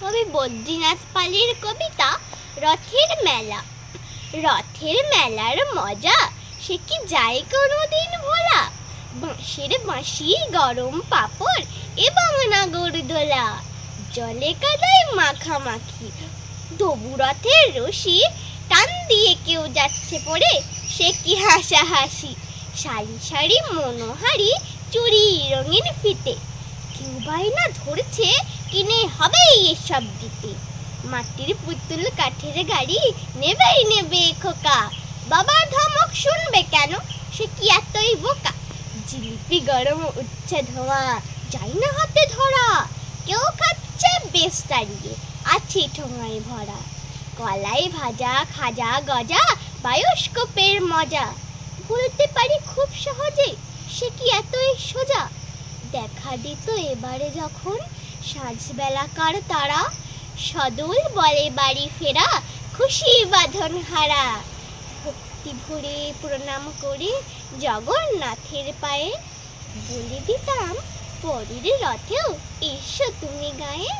কবি বদ্রীনাথ পালের কবিতা রথের মেলা। রথের মেলার মজা সে কি যায় কোনোদিন ভোলা? বাঁশের বাঁশি, গরম পাপড় এবং নাগরদোলা, জলে কাদায় মাখামাখি, তবু রথের রশি টান দিয়ে কেউ যাচ্ছে পড়ে, সে কি হাসাহাসি। সারি সারি মনোহারি চুড়ি রঙিন ফিতে, কেউ বায়না ধরছে কিনে হবেই এসব দিতে। মাটির পুতুল কাঠের গাড়ি নেবেই নেবে খোকা, বাবার ধমক শুনবে কেন, সে কি এতই বোকা। জিলিপি গরম উঠছে ধোঁয়া, যাই না হাতে ধরা, কেউ খাচ্ছে বেশ দাঁড়িয়ে, আছে ঠোঙায় ভরা। কলাই ভাজা, খাজা গজা, বায়োস্কোপের মজা, বলতে পারি খুব সহজে, সে কি এতই সোজা। দেখা দিত এবারে যখন সাঁঝবেলাকার তারা, সদল বলে বাড়ি ফেরা, খুশি বাঁধন হারা। ভক্তি ভরে প্রণাম করে জগন্নাথের পায়ে, বলে দিতাম পরের রথেও এসো তুমি গায়ে।